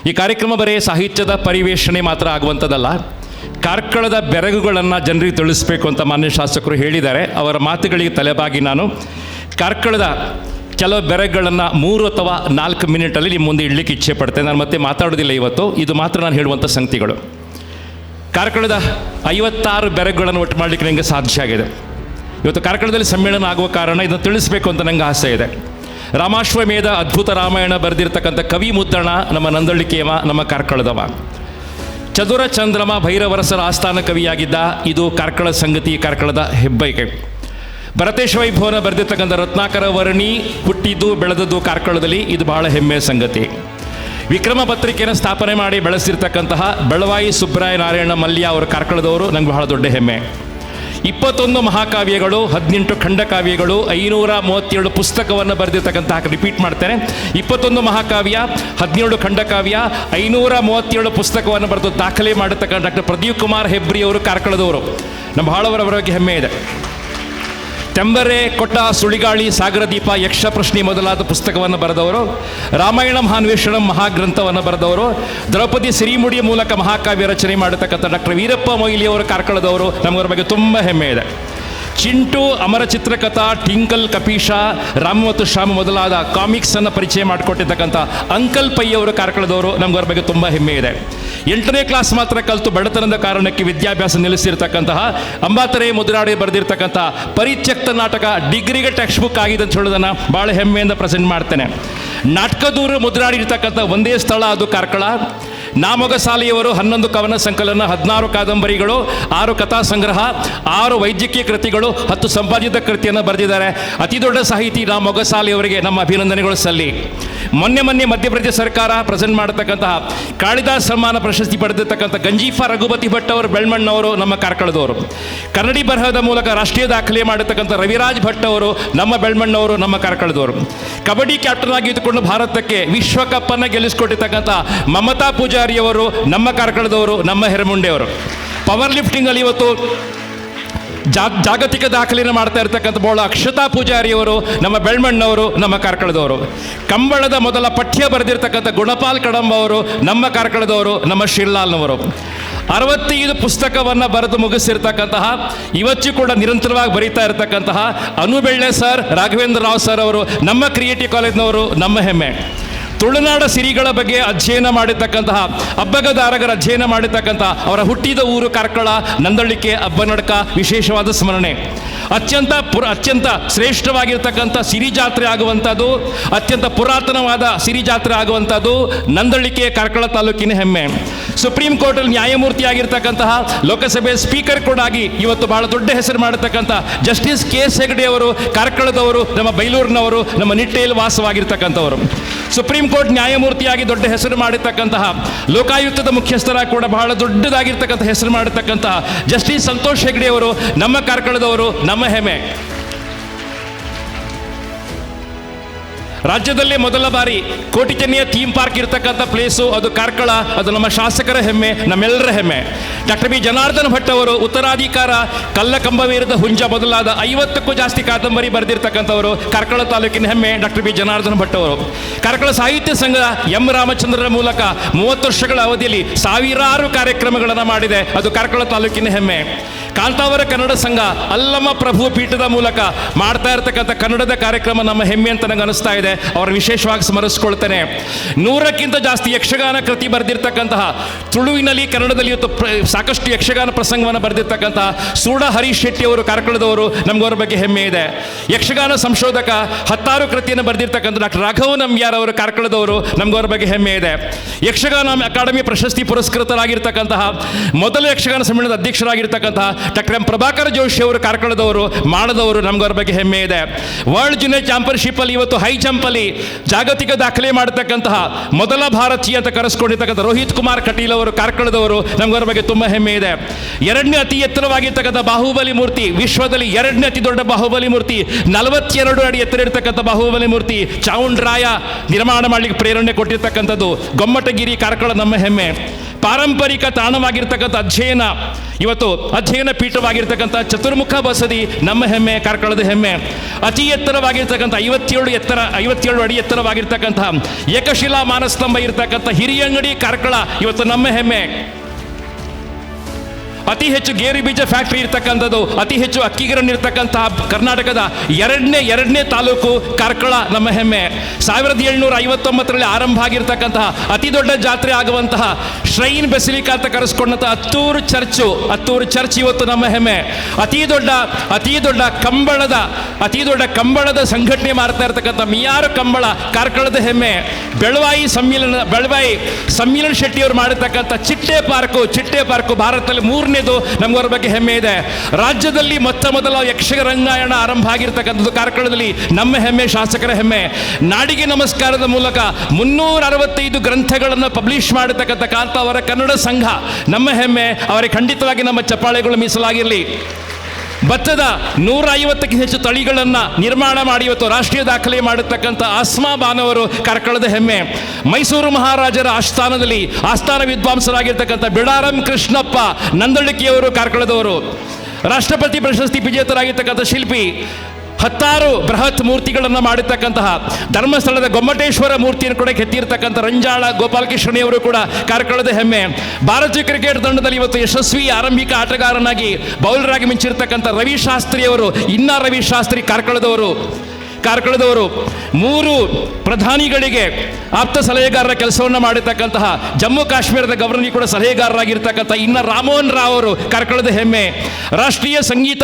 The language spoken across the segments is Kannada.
ಈ ಕಾರ್ಯಕ್ರಮ ಬರೀ ಸಾಹಿತ್ಯದ ಪರಿವೇಷಣೆ ಮಾತ್ರ ಆಗುವಂಥದ್ದಲ್ಲ, ಕಾರ್ಕಳದ ಬೆರಗುಗಳನ್ನು ಜನರಿಗೆ ತಿಳಿಸಬೇಕು ಅಂತ ಮಾನ್ಯ ಶಾಸಕರು ಹೇಳಿದ್ದಾರೆ. ಅವರ ಮಾತುಗಳಿಗೆ ತಲೆಬಾಗಿ ನಾನು ಕಾರ್ಕಳದ ಕೆಲವು ಬೆರಗುಗಳನ್ನು 3 ಅಥವಾ 4 ಮಿನಿಟಲ್ಲಿ ನಿಮ್ಮ ಮುಂದೆ ಇಡಲಿಕ್ಕೆ ಇಚ್ಛೆ ಪಡ್ತೇನೆ. ನಾನು ಮತ್ತೆ ಮಾತಾಡೋದಿಲ್ಲ ಇವತ್ತು, ಇದು ಮಾತ್ರ ನಾನು ಹೇಳುವಂಥ ಸಂಗತಿಗಳು. ಕಾರ್ಕಳದ 56 ಬೆರಗುಗಳನ್ನು ಒಟ್ಟು ಮಾಡಲಿಕ್ಕೆ ನನಗೆ ಸಾಧ್ಯ ಆಗಿದೆ. ಇವತ್ತು ಕಾರ್ಕಳದಲ್ಲಿ ಸಮ್ಮೇಳನ ಆಗುವ ಕಾರಣ ಇದನ್ನು ತಿಳಿಸಬೇಕು ಅಂತ ನನಗೆ ಆಸೆ ಇದೆ. ರಾಮಾಶ್ವಮೇಧ ಅದ್ಭುತ ರಾಮಾಯಣ ಬರೆದಿರ್ತಕ್ಕಂಥ ಕವಿ ಮುದ್ದಣ್ಣ ನಮ್ಮ ನಂದಳ್ಳಿಕೆಯವ, ನಮ್ಮ ಕಾರ್ಕಳದವ. ಚದುರ ಚಂದ್ರಮ ಭೈರವರಸರ ಆಸ್ಥಾನ ಕವಿಯಾಗಿದ್ದ. ಇದು ಕಾರ್ಕಳ ಸಂಗತಿ, ಕಾರ್ಕಳದ ಹೆಬ್ಬೈಕೆ. ಭರತೇಶ ವೈಭವನ ಬರೆದಿರ್ತಕ್ಕಂಥ ರತ್ನಾಕರ ವರ್ಣಿ ಹುಟ್ಟಿದ್ದು ಬೆಳೆದದ್ದು ಕಾರ್ಕಳದಲ್ಲಿ, ಇದು ಬಹಳ ಹೆಮ್ಮೆಯ ಸಂಗತಿ. ವಿಕ್ರಮ ಪತ್ರಿಕೆಯನ್ನು ಸ್ಥಾಪನೆ ಮಾಡಿ ಬೆಳೆಸಿರ್ತಕ್ಕಂತಹ ಬೆಳವಾಯಿ ಸುಬ್ರಾಯ ನಾರಾಯಣ ಮಲ್ಯ ಅವರು ಕಾರ್ಕಳದವರು, ನಂಗೆ ಬಹಳ ದೊಡ್ಡ ಹೆಮ್ಮೆ. 21 ಮಹಾಕಾವ್ಯಗಳು, 18 ಖಂಡಕಾವ್ಯಗಳು, 537 ಪುಸ್ತಕವನ್ನು ಬರೆದಿರ್ತಕ್ಕಂತಹ, ರಿಪೀಟ್ ಮಾಡ್ತೇನೆ, 21 ಮಹಾಕಾವ್ಯ, 17 ಖಂಡಕಾವ್ಯ, 537 ಪುಸ್ತಕವನ್ನು ಬರೆದು ದಾಖಲೆ ಮಾಡಿರ್ತಕ್ಕಂಥ ಡಾಕ್ಟರ್ ಪ್ರದೀಪ್ ಕುಮಾರ್ ಹೆಬ್ರಿ ಅವರು ಕಾರ್ಕಳದವರು. ನಮ್ಮ ಬಹಳವರ ಬಗ್ಗೆ ಹೆಮ್ಮೆ ಇದೆ. ತೆಂಬರೆ ಕೊಟ್ಟ, ಸುಳಿಗಾಳಿ, ಸಾಗರದೀಪ, ಯಕ್ಷ ಪ್ರಶ್ನೆ ಮೊದಲಾದ ಪುಸ್ತಕವನ್ನು ಬರೆದವರು. ರಾಮಾಯಣ ಮಹಾನ್ವೇಷಣಂ ಮಹಾಗ್ರಂಥವನ್ನು ಬರೆದವರು. ದ್ರೌಪದಿ ಸಿರಿಮುಡಿಯ ಮೂಲಕ ಮಹಾಕಾವ್ಯ ರಚನೆ ಮಾಡತಕ್ಕಂಥ ಡಾಕ್ಟರ್ ವೀರಪ್ಪ ಮೊಯ್ಲಿಯವರು ಕಾರ್ಕಳದವರು. ನಮಗರ ಬಗ್ಗೆ ತುಂಬ ಹೆಮ್ಮೆ ಇದೆ. ಚಿಂಟು, ಅಮರ ಚಿತ್ರಕಥಾ, ಟಿಂಕಲ್, ಕಪೀಶ, ರಾಮ ಮತ್ತು ಶ್ಯಾಮ ಮೊದಲಾದ ಕಾಮಿಕ್ಸನ್ನು ಪರಿಚಯ ಮಾಡಿಕೊಟ್ಟಿರ್ತಕ್ಕಂಥ ಅಂಕಲ್ ಪೈ ಅವರು ಕಾರ್ಕಳದವರು. ನಮಗರ ಬಗ್ಗೆ ತುಂಬ ಹೆಮ್ಮೆ ಇದೆ. 8ನೇ ಕ್ಲಾಸ್ ಮಾತ್ರ ಕಲಿತು ಬಡತನದ ಕಾರಣಕ್ಕೆ ವಿದ್ಯಾಭ್ಯಾಸ ನಿಲ್ಲಿಸಿರ್ತಕ್ಕಂತಹ ಅಂಬಾತರೆ ಮುದ್ರಾಡಿ ಬರೆದಿರ್ತಕ್ಕಂಥ ಪರಿತ್ಯಕ್ತ ನಾಟಕ ಡಿಗ್ರಿಗೆ ಟೆಕ್ಸ್ಟ್ ಬುಕ್ ಆಗಿದೆ ಅಂತ ಹೇಳೋದನ್ನು ಭಾಳ ಹೆಮ್ಮೆಯಿಂದ ಪ್ರೆಸೆಂಟ್ ಮಾಡ್ತೇನೆ. ನಾಟಕದೂರು ಮುದ್ರಾಡಿರ್ತಕ್ಕಂಥ ಒಂದೇ ಸ್ಥಳ, ಅದು ಕಾರ್ಕಳ. ನಾಮೊಗಸಾಲಿಯವರು 11 ಕವನ ಸಂಕಲನ, 16 ಕಾದಂಬರಿಗಳು, 6 ಕಥಾ ಸಂಗ್ರಹ, 6 ವೈದ್ಯಕೀಯ ಕೃತಿಗಳು, 10 ಸಂಪಾದಿತ ಕೃತಿಯನ್ನು ಬರೆದಿದ್ದಾರೆ. ಅತಿ ದೊಡ್ಡ ಸಾಹಿತಿ ನಾಮೊಗಸಾಲಿಯವರಿಗೆ ನಮ್ಮ ಅಭಿನಂದನೆಗಳು ಸಲ್ಲಿ. ಮೊನ್ನೆ ಮಧ್ಯಪ್ರದೇಶ ಸರ್ಕಾರ ಪ್ರೆಸೆಂಟ್ ಮಾಡತಕ್ಕಂತಹ ಕಾಳಿದಾಸ್ ಸಮ್ಮಾನ ಪ್ರಶಸ್ತಿ ಪಡೆದಿರ್ತಕ್ಕಂಥ ಗಂಜೀಫಾ ರಘುಪತಿ ಭಟ್ ಅವರು ಬೆಳ್ಮಣ್ಣವರು ನಮ್ಮ ಕಾರ್ಕಳದವರು. ಕನ್ನಡಿ ಬರಹದ ಮೂಲಕ ರಾಷ್ಟ್ರೀಯ ದಾಖಲೆ ಮಾಡತಕ್ಕಂಥ ರವಿರಾಜ್ ಭಟ್ ಅವರು ನಮ್ಮ ಬೆಳ್ಮಣ್ಣವರು, ನಮ್ಮ ಕಾರ್ಕಳದವರು. ಕಬಡ್ಡಿ ಕ್ಯಾಪ್ಟನ್ ಆಗಿ ಇದ್ದುಕೊಂಡು ಭಾರತಕ್ಕೆ ವಿಶ್ವಕಪ್ಪನ್ನು ಗೆಲ್ಲಿಸಿಕೊಟ್ಟಿರ್ತಕ್ಕಂಥ ಮಮತಾ ಪೂಜಾರಿಯವರು ನಮ್ಮ ಕಾರ್ಕಳದವರು, ನಮ್ಮ ಹೆರಮುಂಡೆಯವರು. ಪವರ್ ಲಿಫ್ಟಿಂಗಲ್ಲಿ ಇವತ್ತು ಜಾಗತಿಕ ದಾಖಲೆಯನ್ನು ಮಾಡ್ತಾ ಇರ್ತಕ್ಕಂಥ ಬೋಳ ಅಕ್ಷತಾ ಪೂಜಾರಿಯವರು ನಮ್ಮ ಬೆಳ್ಮಣ್ಣವರು, ನಮ್ಮ ಕಾರ್ಕಳದವರು. ಕಂಬಳದ ಮೊದಲ ಪಠ್ಯ ಬರೆದಿರ್ತಕ್ಕಂಥ ಗುಣಪಾಲ್ ಕಡಂಬ ಅವರು ನಮ್ಮ ಕಾರ್ಕಳದವರು, ನಮ್ಮ ಶಿರ್ಲಾಲ್ನವರು. 65 ಪುಸ್ತಕವನ್ನು ಬರೆದು ಮುಗಿಸಿರ್ತಕ್ಕಂತಹ, ಇವತ್ತು ಕೂಡ ನಿರಂತರವಾಗಿ ಬರೀತಾ ಇರತಕ್ಕಂತಹ ಅನುಬೆಳ್ಳೆ ಸರ್, ರಾಘವೇಂದ್ರ ರಾವ್ ಸರ್ ಅವರು ನಮ್ಮ ಕ್ರಿಯೇಟಿವ್ ಕಾಲೇಜ್ನವರು, ನಮ್ಮ ಹೆಮ್ಮೆ. ತುಳುನಾಡ ಸಿರಿಗಳ ಬಗ್ಗೆ ಅಧ್ಯಯನ ಮಾಡಿರ್ತಕ್ಕಂತಹ, ಅಬ್ಬಗದಾರಗರ ಅಧ್ಯಯನ ಮಾಡಿರ್ತಕ್ಕಂಥ ಅವರ ಹುಟ್ಟಿದ ಊರು ಕಾರ್ಕಳ, ನಂದಳ್ಳಿಕೆ, ಅಬ್ಬನಡ್ಕ ವಿಶೇಷವಾದ ಸ್ಮರಣೆ. ಅತ್ಯಂತ ಶ್ರೇಷ್ಠವಾಗಿರ್ತಕ್ಕಂಥ ಸಿರಿ ಜಾತ್ರೆ ಆಗುವಂಥದ್ದು, ಅತ್ಯಂತ ಪುರಾತನವಾದ ಸಿರಿ ಜಾತ್ರೆ ಆಗುವಂಥದ್ದು ನಂದಳ್ಳಿಕೆ, ಕಾರ್ಕಳ ತಾಲೂಕಿನ ಹೆಮ್ಮೆ. ಸುಪ್ರೀಂ ಕೋರ್ಟಲ್ಲಿ ನ್ಯಾಯಮೂರ್ತಿ ಆಗಿರ್ತಕ್ಕಂತಹ, ಲೋಕಸಭೆ ಸ್ಪೀಕರ್ ಕೂಡ ಆಗಿ ಇವತ್ತು ಬಹಳ ದೊಡ್ಡ ಹೆಸರು ಮಾಡತಕ್ಕಂಥ ಜಸ್ಟಿಸ್ ಕೆ.ಎಸ್. ಹೆಗ್ಡೆ ಅವರು ಕಾರ್ಕಳದವರು, ನಮ್ಮ ಬೈಲೂರಿನವರು, ನಮ್ಮ ನಿಟ್ಟೆಯಲ್ಲಿ ವಾಸವಾಗಿರ್ತಕ್ಕಂಥವರು. ಸುಪ್ರೀಂ ಕೋರ್ಟ್ ನ್ಯಾಯಮೂರ್ತಿಯಾಗಿ ದೊಡ್ಡ ಹೆಸರು ಮಾಡಿರ್ತಕ್ಕಂತಹ, ಲೋಕಾಯುಕ್ತದ ಮುಖ್ಯಸ್ಥರಾಗಿ ಕೂಡ ಬಹಳ ದೊಡ್ಡದಾಗಿರ್ತಕ್ಕಂಥ ಹೆಸರು ಮಾಡಿರ್ತಕ್ಕಂತಹ ಜಸ್ಟಿಸ್ ಸಂತೋಷ್ ಹೆಗ್ಡೆ ಅವರು ನಮ್ಮ ಕಾರ್ಕಳದವರು, ನಮ್ಮ ಹೆಮ್ಮೆ. ರಾಜ್ಯದಲ್ಲೇ ಮೊದಲ ಬಾರಿ ಕೋಟಿ ಚೆನ್ನೆಯ ಥೀಮ್ ಪಾರ್ಕ್ ಇರ್ತಕ್ಕಂಥ ಪ್ಲೇಸು ಅದು ಕಾರ್ಕಳ, ಅದು ನಮ್ಮ ಶಾಸಕರ ಹೆಮ್ಮೆ, ನಮ್ಮೆಲ್ಲರ ಹೆಮ್ಮೆ. ಡಾಕ್ಟರ್ ಬಿ ಜನಾರ್ದನ ಭಟ್ ಅವರು ಉತ್ತರಾಧಿಕಾರ, ಕಲ್ಲಕಂಬವೀರದ ಹುಂಜ ಮೊದಲಾದ 50ಕ್ಕೂ ಜಾಸ್ತಿ ಕಾದಂಬರಿ ಬರೆದಿರ್ತಕ್ಕಂಥವರು, ಕಾರ್ಕಳ ತಾಲೂಕಿನ ಹೆಮ್ಮೆ ಡಾಕ್ಟರ್ ಬಿ ಜನಾರ್ದನ ಭಟ್ ಅವರು. ಕಾರ್ಕಳ ಸಾಹಿತ್ಯ ಸಂಘ ಎಂ ರಾಮಚಂದ್ರರ ಮೂಲಕ 30 ವರ್ಷಗಳ ಅವಧಿಯಲ್ಲಿ ಸಾವಿರಾರು ಕಾರ್ಯಕ್ರಮಗಳನ್ನು ಮಾಡಿದೆ, ಅದು ಕಾರ್ಕಳ ತಾಲೂಕಿನ ಹೆಮ್ಮೆ. ಕಾಂತಾವರ ಕನ್ನಡ ಸಂಘ ಅಲ್ಲಮ್ಮ ಪ್ರಭು ಪೀಠದ ಮೂಲಕ ಮಾಡ್ತಾ ಇರತಕ್ಕಂಥ ಕನ್ನಡದ ಕಾರ್ಯಕ್ರಮ ನಮ್ಮ ಹೆಮ್ಮೆ ಅಂತ ನನಗೆ ಅನಿಸ್ತಾ ಇದೆ. ಅವರು ವಿಶೇಷವಾಗಿ ಸ್ಮರಿಸ್ಕೊಳ್ತೇನೆ. 100ಕ್ಕಿಂತ ಜಾಸ್ತಿ ಯಕ್ಷಗಾನ ಕೃತಿ ಬರೆದಿರ್ತಕ್ಕಂತಹ, ತುಳುವಿನಲ್ಲಿ ಕನ್ನಡದಲ್ಲಿ ಇವತ್ತು ಸಾಕಷ್ಟು ಯಕ್ಷಗಾನ ಪ್ರಸಂಗವನ್ನು ಬರೆದಿರ್ತಕ್ಕಂತಹ ಸೂಡ ಹರೀಶ್ ಶೆಟ್ಟಿ ಅವರು ಕಾರ್ಕಳದವರು, ನಮಗವ್ರ ಬಗ್ಗೆ ಹೆಮ್ಮೆ ಇದೆ. ಯಕ್ಷಗಾನ ಸಂಶೋಧಕ, 16 ಕೃತಿಯನ್ನು ಬರೆದಿರ್ತಕ್ಕಂಥ ಡಾಕ್ಟರ್ ರಾಘವ ನಂಬ್ಯಾರ್ ಅವರು ಕಾರ್ಕಳದವರು, ನಮಗವ್ರ ಬಗ್ಗೆ ಹೆಮ್ಮೆ ಇದೆ. ಯಕ್ಷಗಾನ ಅಕಾಡೆಮಿ ಪ್ರಶಸ್ತಿ ಪುರಸ್ಕೃತರಾಗಿರ್ತಕ್ಕಂತಹ, ಮೊದಲ ಯಕ್ಷಗಾನ ಸಮ್ಮೇಳನದ ಅಧ್ಯಕ್ಷರಾಗಿರ್ತಕ್ಕಂತಹ ಡಾಕ್ಟರ್ ಎಂ ಪ್ರಭಾಕರ್ ಜೋಶಿ ಅವರು ಕಾರ್ಕಳದವರು, ಮಾಡದವರು, ನಮಗವ್ರ ಬಗ್ಗೆ ಹೆಮ್ಮೆ ಇದೆ. ವರ್ಲ್ಡ್ ಜೂನಿಯರ್ ಚಾಂಪಿಯನ್ಶಿಪ್ ಅಲ್ಲಿ ಇವತ್ತು ಹೈ ಜಂಪ್ ಅಲ್ಲಿ ಜಾಗತಿಕ ದಾಖಲೆ ಮಾಡತಕ್ಕಂತಹ ಮೊದಲ ಭಾರತೀಯ ಅಂತ ಕರೆಸ್ಕೊಂಡಿರ್ತಕ್ಕಂಥ ರೋಹಿತ್ ಕುಮಾರ್ ಕಟೀಲ್ ಅವರು ಕಾರ್ಕಳದವರು, ನಮಗವ್ರ ಬಗ್ಗೆ ತುಂಬ ಹೆಮ್ಮೆ ಇದೆ. 2ನೇ ಅತಿ ಎತ್ತರವಾಗಿರ್ತಕ್ಕಂಥ ಬಾಹುಬಲಿ ಮೂರ್ತಿ, ವಿಶ್ವದಲ್ಲಿ 2ನೇ ಅತಿ ದೊಡ್ಡ ಬಾಹುಬಲಿ ಮೂರ್ತಿ, 42 ಅಡಿ ಎತ್ತರ ಇರ್ತಕ್ಕಂಥ ಬಾಹುಬಲಿ ಮೂರ್ತಿ ಚಾವುಂಡರಾಯ ನಿರ್ಮಾಣ ಮಾಡಲಿಕ್ಕೆ ಪ್ರೇರಣೆ ಕೊಟ್ಟಿರ್ತಕ್ಕಂಥದ್ದು, ಗೊಮ್ಮಟಗಿರಿ ಕಾರ್ಕಳ ನಮ್ಮ ಹೆಮ್ಮೆ. ಪಾರಂಪರಿಕ ತಾಣವಾಗಿರ್ತಕ್ಕಂಥ ಅಧ್ಯಯನ ಪೀಠವಾಗಿರ್ತಕ್ಕಂಥ ಚತುರ್ಮುಖ ಬಸದಿ ನಮ್ಮ ಹೆಮ್ಮೆ, ಕಾರ್ಕಳದ ಹೆಮ್ಮೆ. ಅತಿ ಎತ್ತರವಾಗಿರ್ತಕ್ಕಂಥ 57 ಅಡಿ ಎತ್ತರವಾಗಿರ್ತಕ್ಕಂಥ ಏಕಶಿಲಾ ಮಾನಸ್ತಂಭ ಇರ್ತಕ್ಕಂಥ ಹಿರಿಯಂಗಡಿ ಕಾರ್ಕಳ ಇವತ್ತು ನಮ್ಮ ಹೆಮ್ಮೆ. ಅತಿ ಹೆಚ್ಚು ಗೇರು ಬೀಜ ಫ್ಯಾಕ್ಟರಿ ಇರ್ತಕ್ಕಂಥದ್ದು, ಅತಿ ಹೆಚ್ಚು ಅಕ್ಕಿಗಿರಣಿ ಇರ್ತಕ್ಕಂತಹ ಕರ್ನಾಟಕದ ಎರಡನೇ ತಾಲೂಕು ಕಾರ್ಕಳ ನಮ್ಮ ಹೆಮ್ಮೆ. 1759ರಲ್ಲಿ ಆರಂಭ ಆಗಿರ್ತಕ್ಕಂತಹ ಅತಿ ದೊಡ್ಡ ಜಾತ್ರೆ ಆಗುವಂತಹ ಶ್ರೈನ್ ಬೆಸಿಲಿಕಾ ಅಂತ ಕರೆಸ್ಕೊಂಡಂತಹ ಹತ್ತೂರು ಚರ್ಚ್ ಇವತ್ತು ನಮ್ಮ ಹೆಮ್ಮೆ. ಅತಿ ದೊಡ್ಡ ಕಂಬಳದ ಸಂಘಟನೆ ಮಾಡ್ತಾ ಇರ್ತಕ್ಕಂಥ ಮಿಯಾರು ಕಂಬಳ ಕಾರ್ಕಳದ ಹೆಮ್ಮೆ. ಬೆಳವಾಯಿ ಸಮ್ಮಿಲನ್ ಶೆಟ್ಟಿಯವರು ಮಾಡಿರ್ತಕ್ಕಂಥ ಚಿಟ್ಟೆ ಪಾರ್ಕು ಭಾರತದಲ್ಲಿ 3ನೇದು. ನಮಗವರ ಬಗ್ಗೆ ಹೆಮ್ಮೆ ಇದೆ. ರಾಜ್ಯದಲ್ಲಿ ಮೊದಲ ಯಕ್ಷರಂಗಾಯಣ ಆರಂಭ ಆಗಿರ್ತಕ್ಕಂಥದ್ದು ಕಾರ್ಕಳದಲ್ಲಿ ನಮ್ಮ ಹೆಮ್ಮೆ, ಶಾಸಕರ ಹೆಮ್ಮೆ. ನಾಡಿಗೆ ನಮಸ್ಕಾರದ ಮೂಲಕ 365 ಗ್ರಂಥಗಳನ್ನು ಪಬ್ಲಿಷ್ ಮಾಡತಕ್ಕಂಥ ಕಾಂತಾವರ ಕನ್ನಡ ಸಂಘ ನಮ್ಮ ಹೆಮ್ಮೆ. ಅವರಿಗೆ ಖಂಡಿತವಾಗಿ ನಮ್ಮ ಚಪ್ಪಾಳೆಗಳು ಮೀಸಲಾಗಿರಲಿ. ಭತ್ತದ 150ಕ್ಕೂ ಹೆಚ್ಚು ತಳಿಗಳನ್ನು ನಿರ್ಮಾಣ ಮಾಡಿ ಇವತ್ತು ರಾಷ್ಟ್ರೀಯ ದಾಖಲೆ ಮಾಡತಕ್ಕಂಥ ಆಸ್ಮಾ ಬಾನವರು ಕಾರ್ಕಳದ ಹೆಮ್ಮೆ. ಮೈಸೂರು ಮಹಾರಾಜರ ಆಸ್ಥಾನ ವಿದ್ವಾಂಸರಾಗಿರ್ತಕ್ಕಂಥ ಬಿಡಾರಂ ಕೃಷ್ಣಪ್ಪ ನಂದಳಿಕೆಯವರು ಕಾರ್ಕಳದವರು. ರಾಷ್ಟ್ರಪತಿ ಪ್ರಶಸ್ತಿ ವಿಜೇತರಾಗಿರ್ತಕ್ಕಂಥ ಶಿಲ್ಪಿ 10 ಬೃಹತ್ ಮೂರ್ತಿಗಳನ್ನು ಮಾಡಿರ್ತಕ್ಕಂತಹ ಧರ್ಮಸ್ಥಳದ ಗೊಮ್ಮಟೇಶ್ವರ ಮೂರ್ತಿಯನ್ನು ಕೂಡ ಕೆತ್ತಿರ್ತಕ್ಕಂಥ ರಂಜಾಳ ಗೋಪಾಲಕೃಷ್ಣನಿಯವರು ಕೂಡ ಕಾರ್ಕಳದ ಹೆಮ್ಮೆ. ಭಾರತೀಯ ಕ್ರಿಕೆಟ್ ತಂಡದಲ್ಲಿ ಇವತ್ತು ಯಶಸ್ವಿ ಆರಂಭಿಕ ಆಟಗಾರನಾಗಿ ಬೌಲರಾಗಿ ಮಿಂಚಿರ್ತಕ್ಕಂಥ ರವಿಶಾಸ್ತ್ರಿಯವರು, ರವಿಶಾಸ್ತ್ರಿ ಕಾರ್ಕಳದವರು. 3 ಪ್ರಧಾನಿಗಳಿಗೆ ಆಪ್ತ ಸಲಹೆಗಾರರ ಕೆಲಸವನ್ನು ಮಾಡಿರ್ತಕ್ಕಂತಹ ಜಮ್ಮು ಕಾಶ್ಮೀರದ ಗವರ್ನರ್ ಕೂಡ ಸಲಹೆಗಾರರಾಗಿರ್ತಕ್ಕಂಥ ರಾಮೋಹನ್ ರಾವ್ ಅವರು ಕಾರ್ಕಳದ ಹೆಮ್ಮೆ. ರಾಷ್ಟ್ರೀಯ ಸಂಗೀತ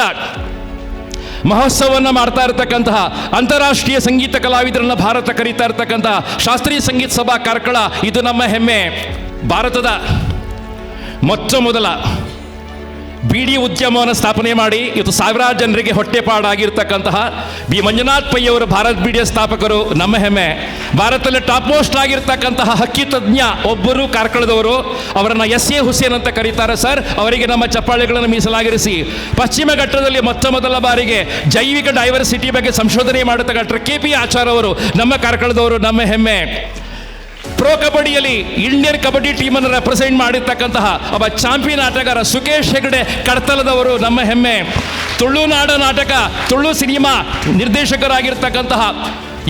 ಮಹೋತ್ಸವವನ್ನು ಮಾಡ್ತಾ ಇರತಕ್ಕಂತಹ ಅಂತಾರಾಷ್ಟ್ರೀಯ ಸಂಗೀತ ಕಲಾವಿದರನ್ನು ಭಾರತ ಕರೀತಾ ಇರತಕ್ಕಂತಹ ಶಾಸ್ತ್ರೀಯ ಸಂಗೀತ ಸಭಾ ಕಾರ್ಕಳ ಇದು ನಮ್ಮ ಹೆಮ್ಮೆ. ಭಾರತದ ಮೊದಲ ಬೀಡಿ ಉದ್ಯಮವನ್ನು ಸ್ಥಾಪನೆ ಮಾಡಿ ಇವತ್ತು ಸಾವಿರಾರು ಜನರಿಗೆ ಹೊಟ್ಟೆಪಾಡಾಗಿರ್ತಕ್ಕಂತಹ ಬಿ ಮಂಜುನಾಥ್ ಪೈ ಅವರು ಭಾರತ್ ಬೀಡಿಯ ಸ್ಥಾಪಕರು ನಮ್ಮ ಹೆಮ್ಮೆ. ಭಾರತದಲ್ಲಿ ಟಾಪ್ ಮೋಸ್ಟ್ ಆಗಿರ್ತಕ್ಕಂತಹ ಹಕ್ಕಿ ತಜ್ಞ ಒಬ್ಬರು ಕಾರ್ಕಳದವರು. ಅವರನ್ನು SA ಹುಸೇನ್ ಅಂತ ಕರೀತಾರೆ ಸರ್. ಅವರಿಗೆ ನಮ್ಮ ಚಪ್ಪಾಳೆಗಳನ್ನು ಮೀಸಲಾಗಿರಿಸಿ. ಪಶ್ಚಿಮ ಘಟ್ಟದಲ್ಲಿ ಮೊದಲ ಬಾರಿಗೆ ಜೈವಿಕ ಡೈವರ್ಸಿಟಿ ಬಗ್ಗೆ ಸಂಶೋಧನೆ ಮಾಡತಕ್ಕಂಥ KP ಆಚಾರ್ ಅವರು ನಮ್ಮ ಕಾರ್ಕಳದವರು ನಮ್ಮ ಹೆಮ್ಮೆ. ಪ್ರೋ ಕಬಡ್ಡಿಯಲ್ಲಿ ಇಂಡಿಯನ್ ಕಬಡ್ಡಿ ಟೀಮನ್ನು ರೆಪ್ರೆಸೆಂಟ್ ಮಾಡಿರ್ತಕ್ಕಂತಹ ಒಬ್ಬ ಚಾಂಪಿಯನ್ ಆಟಗಾರ ಸುಕೇಶ್ ಹೆಗಡೆ ಕಡತಲದವರು ನಮ್ಮ ಹೆಮ್ಮೆ. ತುಳುನಾಡ ನಾಟಕ, ತುಳು ಸಿನಿಮಾ ನಿರ್ದೇಶಕರಾಗಿರ್ತಕ್ಕಂತಹ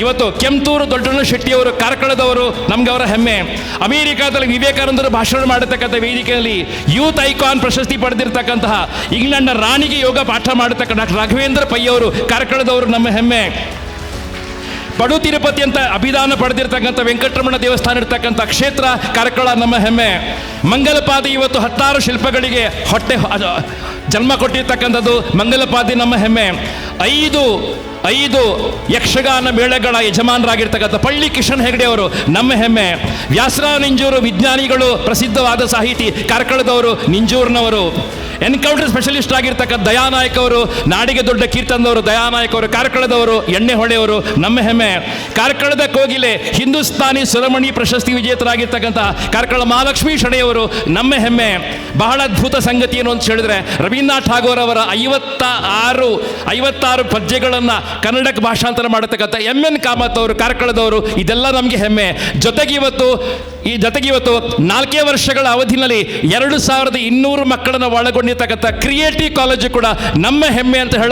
ಇವತ್ತು ಕೆಂತೂರು ದೊಡ್ಡಣ್ಣ ಶೆಟ್ಟಿಯವರು ಕಾರ್ಕಳದವರು ನಮ್ಗೆ ಅವರ ಹೆಮ್ಮೆ. ಅಮೆರಿಕಾದಲ್ಲಿ ವಿವೇಕಾನಂದರು ಭಾಷಣ ಮಾಡತಕ್ಕಂಥ ವೇದಿಕೆಯಲ್ಲಿ ಯೂತ್ ಐಕಾನ್ ಪ್ರಶಸ್ತಿ ಪಡೆದಿರ್ತಕ್ಕಂತಹ ಇಂಗ್ಲೆಂಡ್ನ ರಾಣಿಗೆ ಯೋಗ ಪಾಠ ಮಾಡತಕ್ಕಂಥ ರಾಘವೇಂದ್ರ ಪೈ ಅವರು ಕಾರ್ಕಳದವರು ನಮ್ಮ ಹೆಮ್ಮೆ. ಪಡು ತಿರುಪತಿ ಅಂತ ಅಭಿದಾನ ಪಡೆದಿರ್ತಕ್ಕಂಥ ವೆಂಕಟರಮಣ ದೇವಸ್ಥಾನ ಇರ್ತಕ್ಕಂಥ ಕ್ಷೇತ್ರ ಕಾರ್ಕಳ ನಮ್ಮ ಹೆಮ್ಮೆ. ಮಂಗಲಪಾದಿ ಇವತ್ತು 16 ಶಿಲ್ಪಗಳಿಗೆ ಜನ್ಮ ಕೊಟ್ಟಿರ್ತಕ್ಕಂಥದ್ದು ಮಂಗಲಪಾದಿ ನಮ್ಮ ಹೆಮ್ಮೆ. 5 ಯಕ್ಷಗಾನ ಮೇಳಗಳ ಯಜಮಾನರಾಗಿರ್ತಕ್ಕಂಥ ಪಳ್ಳಿ ಕಿಶನ್ ಹೆಗಡೆ ಅವರು ನಮ್ಮ ಹೆಮ್ಮೆ. ವ್ಯಾಸರಾವ್ ನಿಂಜೂರು ವಿಜ್ಞಾನಿಗಳು, ಪ್ರಸಿದ್ಧವಾದ ಸಾಹಿತಿ ಕಾರ್ಕಳದವರು, ನಿಂಜೂರಿನವರು. ಎನ್ಕೌಂಟರ್ ಸ್ಪೆಷಲಿಸ್ಟ್ ಆಗಿರ್ತಕ್ಕಂಥ ದಯಾನಾಯಕ್ ಅವರು, ನಾಡಿಗೆ ದೊಡ್ಡ ಕೀರ್ತನದವರು ದಯಾನಾಯಕ್ ಅವರು ಕಾರ್ಕಳದವರು, ಎಣ್ಣೆಹೊಳೆಯವರು ನಮ್ಮ ಹೆಮ್ಮೆ. ಕಾರ್ಕಳದ ಕೋಗಿಲೆ ಹಿಂದೂಸ್ತಾನಿ ಸುರಮಣಿ ಪ್ರಶಸ್ತಿ ವಿಜೇತರಾಗಿರ್ತಕ್ಕಂಥ ಕಾರ್ಕಳ ಮಹಾಲಕ್ಷ್ಮೀ ಶೆಣೆಯವರು ನಮ್ಮ ಹೆಮ್ಮೆ. ಬಹಳ ಅದ್ಭುತ ಸಂಗತಿ ಏನು ಅಂತ ಹೇಳಿದ್ರೆ ರವೀಂದ್ರನಾಥ್ ಠಾಗೋರ್ ಅವರ 56 ಪದ್ಯಗಳನ್ನು ಕನ್ನಡಕ್ಕೆ ಭಾಷಾಂತರ ಮಾಡತಕ್ಕಂಥ MN ಕಾಮತ್ ಅವರು ಕಾರ್ಕಳದವರು. ಇದೆಲ್ಲ ನಮಗೆ ಹೆಮ್ಮೆ. ಜೊತೆಗೆ ಇವತ್ತು 4 ವರ್ಷಗಳ ಅವಧಿನಲ್ಲಿ 2200 ಮಕ್ಕಳನ್ನು ಒಳಗೊಂಡಿರ್ತಕ್ಕಂಥ ಕ್ರಿಯೇಟಿವ್ ಕಾಲೇಜು ಕೂಡ ನಮ್ಮ ಹೆಮ್ಮೆ ಅಂತ ಹೇಳ